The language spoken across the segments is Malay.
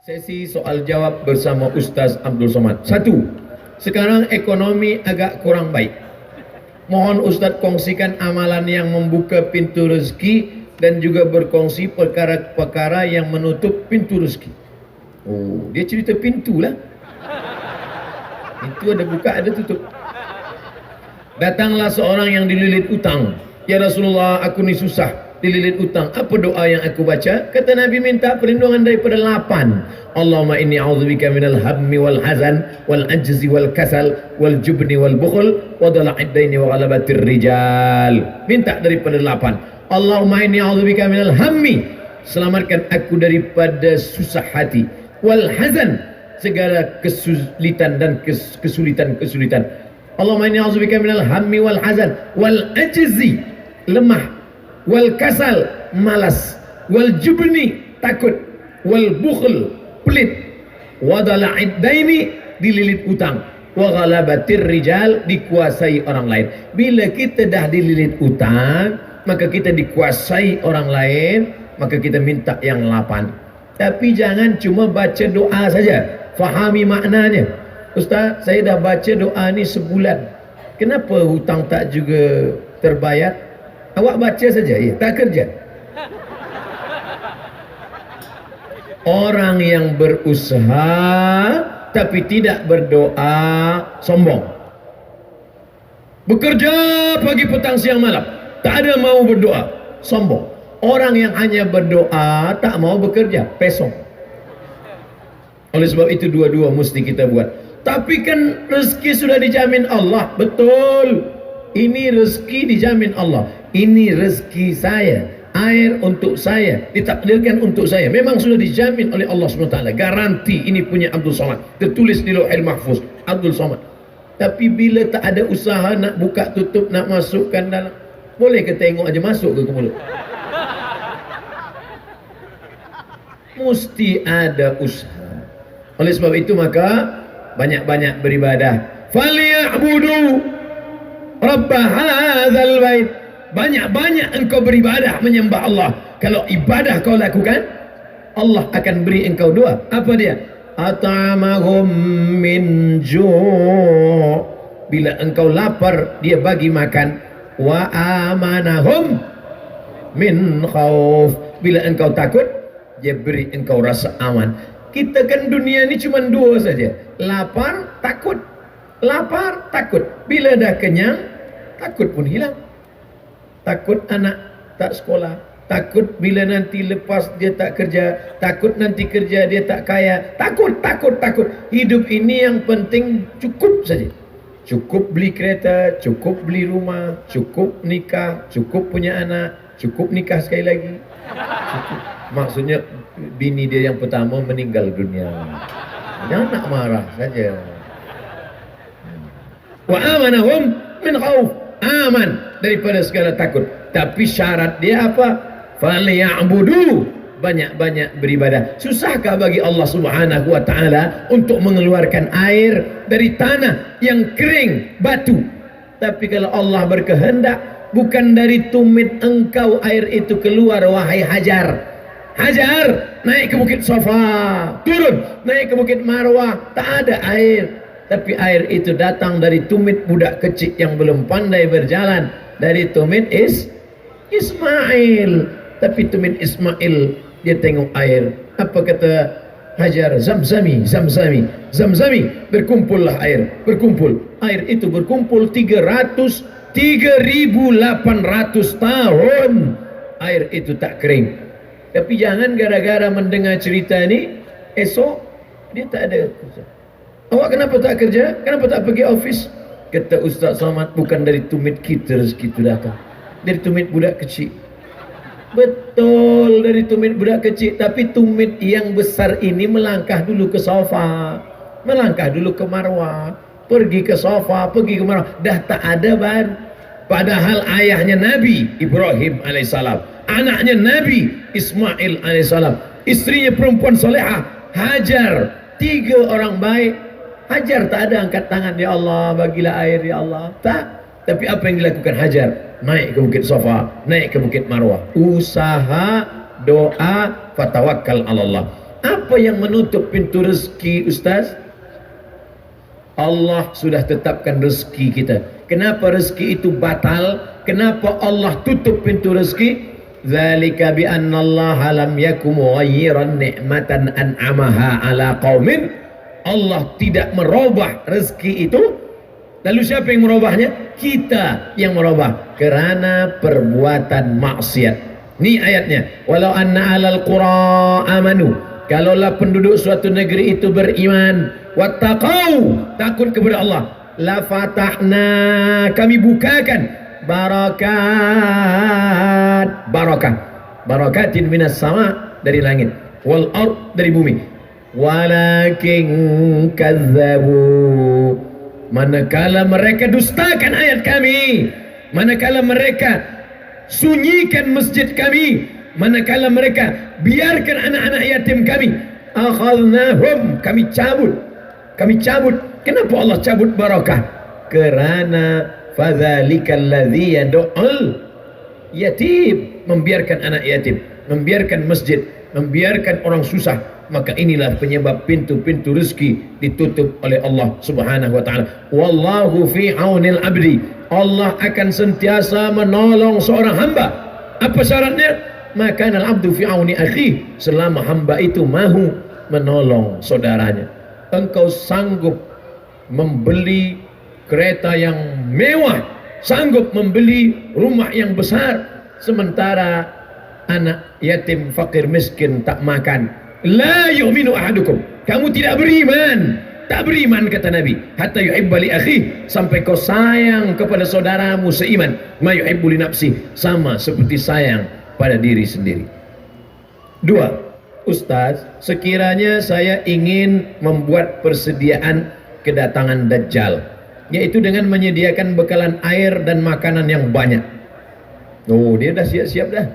Sesi soal jawab bersama Ustaz Abdul Somad. 1. Sekarang ekonomi agak kurang baik. Mohon Ustaz kongsikan amalan yang membuka pintu rezeki dan juga berkongsi perkara-perkara yang menutup pintu rezeki. Oh, dia cerita pintu lah. Pintu ada buka, ada tutup. Datanglah seorang yang dililit utang. Ya Rasulullah, aku ni susah dililit utang. Apa doa yang aku baca? Kata Nabi, minta perlindungan daripada 8. Allahumma inni a'udzubika minal hammi wal hazan wal ajzi wal kasal wal jubni wal bukhl wa dhala'id daini wa ghalabatir rijal. Minta daripada 8. Allahumma inni a'udzubika minal hammi, selamatkan aku daripada susah hati, wal hazan, segala kesulitan dan kesulitan. Allahumma inni a'udzubika minal hammi wal hazan wal ajzi, lemah, wal kasal, malas, wal jubni, takut, wal bukhl, pelit, wa dhala'id daini, dililit utang, wa ghalabatir rijal, dikuasai orang lain. Bila kita dah dililit utang, maka kita dikuasai orang lain, maka kita minta yang 8. Tapi jangan cuma baca doa saja, fahami maknanya. Ustaz, saya dah baca doa ni sebulan, kenapa hutang tak juga terbayar? Awak baca saja, ya, tak kerja. Orang yang berusaha tapi tidak berdoa sombong. Bekerja pagi petang siang malam, tak ada mau berdoa, sombong. Orang yang hanya berdoa tak mau bekerja, pesong. Oleh sebab itu dua-dua mesti kita buat. Tapi kan rezeki sudah dijamin Allah. Betul, ini rezeki dijamin Allah. Ini rezeki saya, air untuk saya, ditakdirkan untuk saya. Memang sudah dijamin oleh Allah SWT. Garanti ini punya Abdul Somad. Tertulis di Lauhil Mahfuz, Abdul Somad. Tapi bila tak ada usaha nak buka tutup, nak masukkan dalam, boleh ke tengok aja masuk ke mulut? Mesti ada usaha. Oleh sebab itu maka banyak-banyak beribadah. Falyabudu rabb hadzal bait. Banyak-banyak engkau beribadah menyembah Allah. Kalau ibadah kau lakukan, Allah akan beri engkau doa. Apa dia? At'amahum min ju'. Bila engkau lapar, dia bagi makan. Wa amanahum min khauf. Bila engkau takut, dia beri engkau rasa aman. Kita kan dunia ni cuma 2 saja. Lapar, takut. Lapar, takut. Bila dah kenyang, takut pun hilang. Takut anak tak sekolah, takut bila nanti lepas dia tak kerja, takut nanti kerja dia tak kaya, takut. Hidup ini yang penting cukup saja. Cukup beli kereta, cukup beli rumah, cukup nikah, cukup punya anak, cukup nikah sekali lagi. Cukup. Maksudnya bini dia yang pertama meninggal dunia, jangan nak marah saja. Wa amanahum min khauf, aman daripada segala takut. Tapi syarat dia apa? Falyabudu, banyak-banyak beribadah. Susahkah bagi Allah Subhanahu wa taala untuk mengeluarkan air dari tanah yang kering, batu? Tapi kalau Allah berkehendak, bukan dari tumit engkau air itu keluar, wahai Hajar. Hajar, naik ke Bukit Safa, turun, naik ke Bukit Marwah, tak ada air. Tapi air itu datang dari tumit budak kecil yang belum pandai berjalan. Dari tumit Ismail. Tapi tumit Ismail, dia tengok air. Apa kata Hajar? Zamzami. Berkumpullah air. Berkumpul. Air itu berkumpul 3.800 tahun. Air itu tak kering. Tapi jangan gara-gara mendengar cerita ni, esok dia tak ada kerja. Awak kenapa tak kerja? Kenapa tak pergi office? Kata Ustaz Somad, bukan dari tumit kita rezeki itu datang, dari tumit budak kecil. Betul, dari tumit budak kecil. Tapi tumit yang besar ini melangkah dulu ke Safa, melangkah dulu ke Marwah, pergi ke Safa, pergi ke Marwah, dah tak ada baru. Padahal ayahnya Nabi Ibrahim alaihissalam, anaknya Nabi Ismail alaihissalam, istrinya perempuan solehah Hajar, 3 orang baik. Hajar tak ada angkat tangan, ya Allah bagilah air ya Allah, tak. Tapi apa yang dilakukan Hajar? Naik ke Bukit Safa, naik ke Bukit Marwah, usaha, doa, fatawakkal ala Allah. Apa yang menutup pintu rezeki, Ustaz? Allah sudah tetapkan rezeki kita. Kenapa rezeki itu batal? Kenapa Allah tutup pintu rezeki? Zalika bi anna Allah lam yakum mughayyiran ni'matan an'amaha ala qaumin. Allah tidak merubah rezeki itu. Lalu siapa yang merubahnya? Kita yang merubah karena perbuatan maksiat. Ini ayatnya. Walau anna alal qura amanu, kalaulah penduduk suatu negeri itu beriman, wattaqau, takut kepada Allah, la fatahna, kami bukakan barakatin minas sama, dari langit, wal ard, dari bumi. Walakin kazzabu, manakala mereka dustakan ayat kami, manakala mereka sunyikan masjid kami, manakala mereka biarkan anak-anak yatim kami, akhadnahum, kami cabut. Kenapa Allah cabut barakah? Kerana fadzalikal ladzi yad'ul yatim, membiarkan anak yatim, membiarkan masjid, membiarkan orang susah, maka inilah penyebab pintu-pintu rezeki ditutup oleh Allah Subhanahu wa taala. Wallahu fi aunil abdi, Allah akan sentiasa menolong seorang hamba. Apa syaratnya? Maka al-abdu fi auni akhi, selama hamba itu mahu menolong saudaranya. Engkau sanggup membeli kereta yang mewah, sanggup membeli rumah yang besar, sementara anak yatim fakir miskin tak makan. La yu'minu ahadukum, kamu tidak beriman. Tak beriman, kata Nabi, hatta yuhibba li akhi, sampai kau sayang kepada saudaramu seiman, ma yuhibbu li nafsi, sama seperti sayang pada diri sendiri. 2. Ustaz, sekiranya saya ingin membuat persediaan kedatangan Dajjal, yaitu dengan menyediakan bekalan air dan makanan yang banyak. Oh, dia dah siap-siap dah.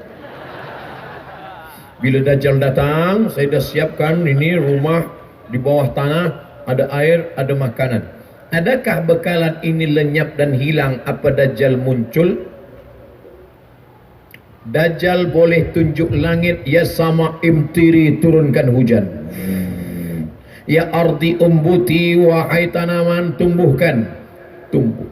Bila Dajjal datang, saya dah siapkan ini rumah di bawah tanah, ada air, ada makanan. Adakah bekalan ini lenyap dan hilang apa Dajjal muncul? Dajjal boleh tunjuk langit, ya sama imtiri, turunkan hujan. Ya ardi umbuti, wahai tanaman tumbuhkan, tumbuh.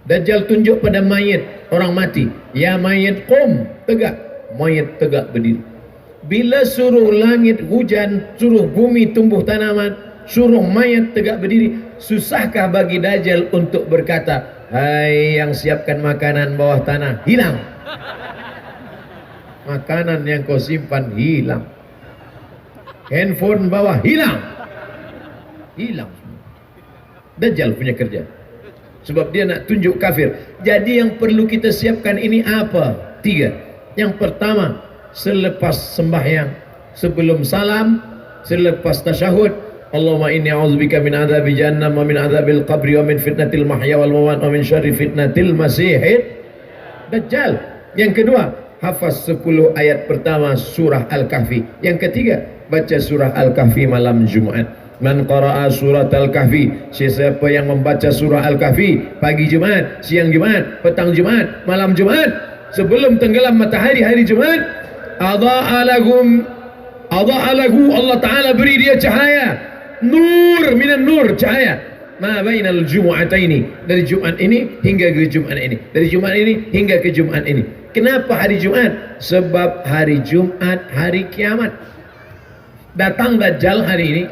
Dajjal tunjuk pada mayit, orang mati, ya mayit qum, tegak, mayit tegak berdiri. Bila suruh langit hujan, suruh bumi tumbuh tanaman, suruh mayat tegak berdiri, susahkah bagi Dajjal untuk berkata, hai yang siapkan makanan bawah tanah, hilang. Makanan yang kau simpan hilang. Handphone bawah hilang. Hilang. Dajjal punya kerja. Sebab dia nak tunjuk kafir. Jadi yang perlu kita siapkan ini apa? 3. Yang pertama, selepas sembahyang, sebelum salam, selepas tasyahud, Allahumma inni a'udzubika min adzabi jahannam wa min adzabil qabri wa min fitnatil mahya wal mamat wa min syarri fitnatil masihid Dajjal. Yang kedua, hafaz 10 ayat pertama surah Al-Kahfi. Yang ketiga, baca surah Al-Kahfi malam Jumaat. Man qara'a surat Al-Kahfi, siapa yang membaca surah Al-Kahfi pagi Jumaat, siang Jumaat, petang Jumaat, malam Jumaat, sebelum tenggelam matahari hari Jumaat, adha'a lahu, Allah Ta'ala beri dia cahaya, nur minan nur, cahaya ma bainal jumu'ataini, dari Jumat ini hingga ke Jumat ini, dari Jumat ini hingga ke Jumat ini. Kenapa hari Jumat? Sebab hari Jumat hari kiamat. Datang Dajjal hari ini,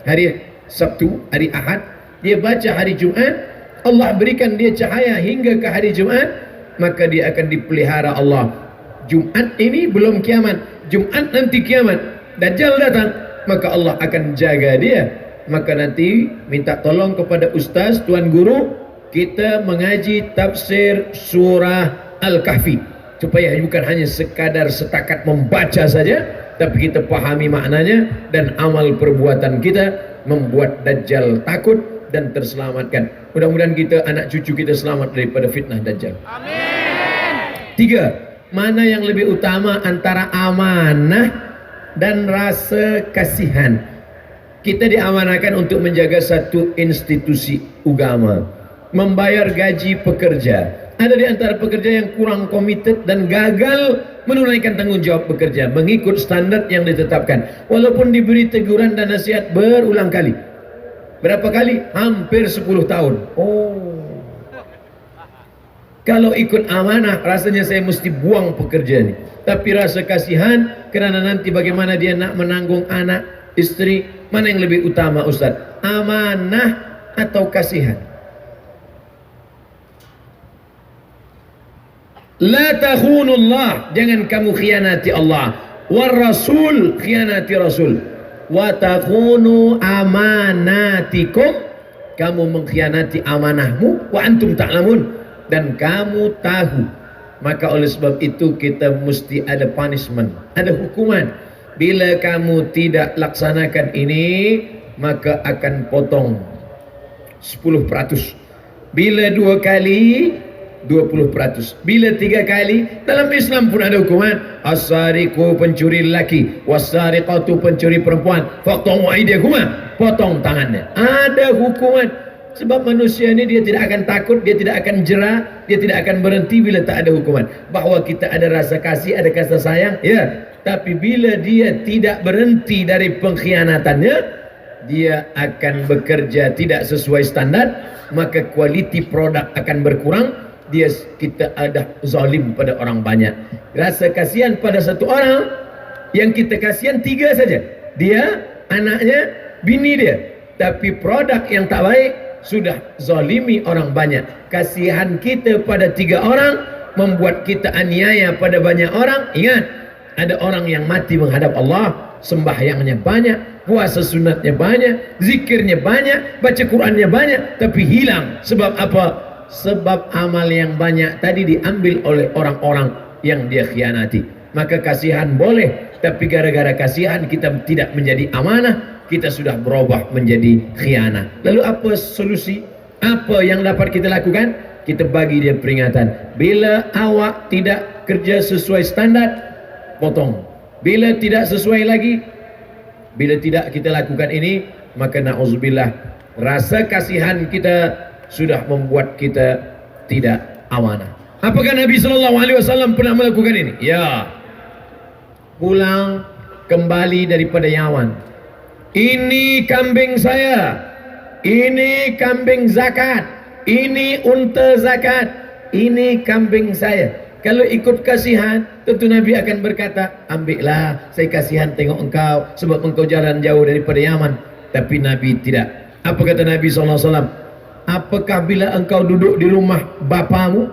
hari Sabtu, hari Ahad, dia baca hari Jumat, Allah berikan dia cahaya hingga ke hari Jumat, maka dia akan dipelihara Allah. Jumat ini belum kiamat, Jumat nanti kiamat, Dajjal datang, maka Allah akan jaga dia. Maka nanti minta tolong kepada ustaz, tuan guru, kita mengaji tafsir surah Al-Kahfi, supaya bukan hanya sekadar setakat membaca saja, tapi kita pahami maknanya dan amal perbuatan kita membuat Dajjal takut dan terselamatkan. Mudah-mudahan kita, anak cucu kita selamat daripada fitnah Dajjal. Amin. 3. Mana yang lebih utama antara amanah dan rasa kasihan? Kita diamanahkan untuk menjaga satu institusi agama, membayar gaji pekerja. Ada di antara pekerja yang kurang komited dan gagal menunaikan tanggung jawab bekerja mengikut standar yang ditetapkan, walaupun diberi teguran dan nasihat berulang kali. Berapa kali? Hampir 10 tahun. Kalau ikut amanah, rasanya saya mesti buang pekerjaan ini. Tapi rasa kasihan, kerana nanti bagaimana dia nak menanggung anak, istri, mana yang lebih utama Ustaz? Amanah atau kasihan? La takhunullah, jangan kamu khianati Allah. War rasul, khianati rasul. Wa takhunu amanatikum, kamu mengkhianati amanahmu. Wa antum ta'lamun, dan kamu tahu. Maka oleh sebab itu kita mesti ada punishment, ada hukuman. Bila kamu tidak laksanakan ini, maka akan potong 10%. Bila 2 kali, 20%. Bila 3 kali, dalam Islam pun ada hukuman. As-sariqu, pencuri lelaki, was-sariqatu, pencuri perempuan, faqta'u aydiyahuma, potong tangannya. Ada hukuman. Sebab manusia ini dia tidak akan takut, dia tidak akan jera, dia tidak akan berhenti bila tak ada hukuman. Bahawa kita ada rasa kasih, ada kasih sayang, ya. Tapi bila dia tidak berhenti dari pengkhianatannya, dia akan bekerja tidak sesuai standar, maka kualiti produk akan berkurang. Kita ada zalim pada orang banyak. Rasa kasihan pada satu orang, yang kita kasihan 3 saja, dia, anaknya, bini dia. Tapi produk yang tak baik, sudah zalimi orang banyak. Kasihan kita pada 3 orang membuat kita aniaya pada banyak orang. Ingat, ada orang yang mati menghadap Allah, sembahyangnya banyak, puasa sunatnya banyak, zikirnya banyak, baca Qurannya banyak, tapi hilang. Sebab apa? Sebab amal yang banyak tadi diambil oleh orang-orang yang dia khianati. Maka kasihan boleh, tapi gara-gara kasihan kita tidak menjadi amanah, kita sudah berubah menjadi khianat. Lalu apa solusi? Apa yang dapat kita lakukan? Kita bagi dia peringatan. Bila awak tidak kerja sesuai standar, potong. Bila tidak sesuai lagi, bila tidak kita lakukan ini, maka na'udzubillah, rasa kasihan kita sudah membuat kita tidak amanah. Apakah Nabi SAW pernah melakukan ini? Ya. Pulang kembali daripada Yaman. Ini kambing saya, ini kambing zakat, ini unta zakat, ini kambing saya. Kalau ikut kasihan, tentu Nabi akan berkata, ambillah, saya kasihan tengok engkau, sebab engkau jalan jauh daripada Yaman. Tapi Nabi tidak. Apa kata Nabi SAW? Apakah bila engkau duduk di rumah bapamu,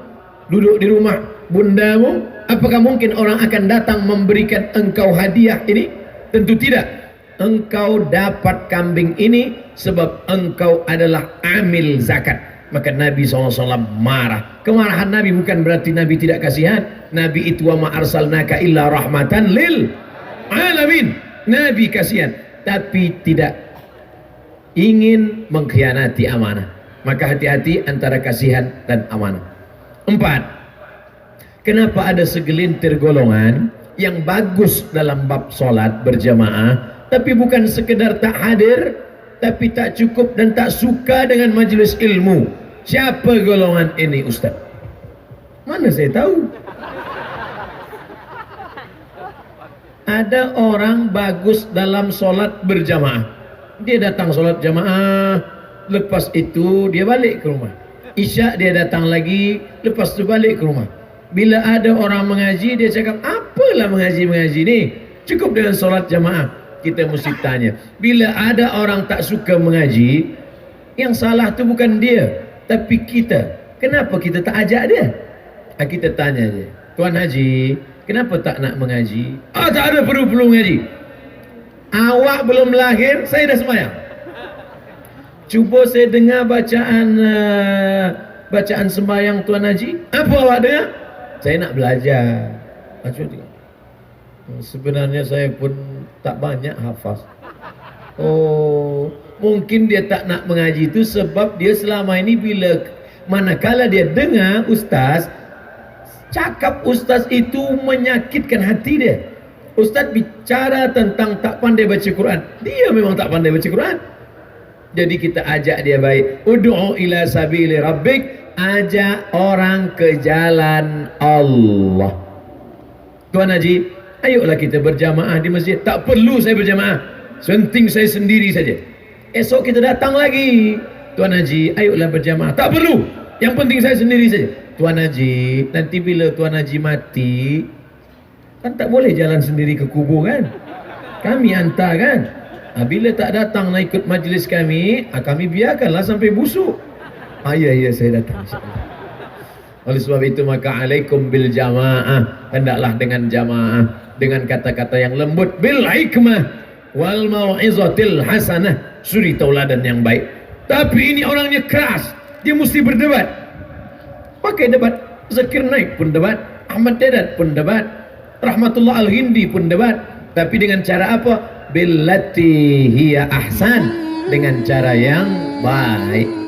duduk di rumah bundamu, apakah mungkin orang akan datang memberikan engkau hadiah ini? Tentu tidak. Engkau dapat kambing ini sebab engkau adalah amil zakat. Maka Nabi SAW marah. Kemarahan Nabi bukan berarti Nabi tidak kasihan. Nabi itu wa ma arsalnaka illa rahmatan lil alamin. Nabi kasihan, tapi tidak ingin mengkhianati amanah. Maka hati-hati antara kasihan dan amanah. 4. Kenapa ada segelintir golongan yang bagus dalam bab solat berjamaah, tapi bukan sekedar tak hadir, tapi tak cukup dan tak suka dengan majlis ilmu? Siapa golongan ini Ustaz? Mana saya tahu. Ada orang bagus dalam solat berjamaah, dia datang solat jamaah, lepas itu dia balik ke rumah. Isyak dia datang lagi, lepas itu balik ke rumah. Bila ada orang mengaji, dia cakap, apalah mengaji-mengaji ni, cukup dengan solat jamaah. Kita mesti tanya, bila ada orang tak suka mengaji, yang salah tu bukan dia, tapi kita. Kenapa kita tak ajak dia? Kita tanya dia, Tuan Haji, kenapa tak nak mengaji? Tak ada perlu mengaji. Awak belum lahir, saya dah sembahyang. Cuba saya dengar bacaan sembahyang Tuan Haji. Apa awak dengar? Saya nak belajar. Sebenarnya saya pun tak banyak hafaz. Mungkin dia tak nak mengaji itu sebab dia selama ini manakala dia dengar ustaz cakap, ustaz itu menyakitkan hati dia. Ustaz bicara tentang tak pandai baca Quran, dia memang tak pandai baca Quran. Jadi kita ajak dia baik. Ud'u ila sabili rabbik, ajak orang ke jalan Allah. Tuan Haji, ayolah kita berjamaah di masjid. Tak perlu saya berjamaah, penting saya sendiri saja. Esok kita datang lagi. Tuan Haji, ayolah berjamaah. Tak perlu, yang penting saya sendiri saja. Tuan Haji, nanti bila Tuan Haji mati, kan tak boleh jalan sendiri ke kubur kan? Kami hantar kan? Bila tak datang nak ikut majlis kami, kami biarkanlah sampai busuk. Ya, saya datang insyaAllah. Oleh sebab itu maka alaikum bil jamaah, hendaklah dengan jamaah, dengan kata-kata yang lembut, bil hikmah wal mau'izatil hasanah, suri tauladan yang baik. Tapi ini orangnya keras, dia mesti berdebat. Pakai debat. Zakir Naik pun debat, Ahmad Dedat pun debat, Rahmatullah Al-Hindi pun debat. Tapi dengan cara apa? Billati hiya ahsan, dengan cara yang baik.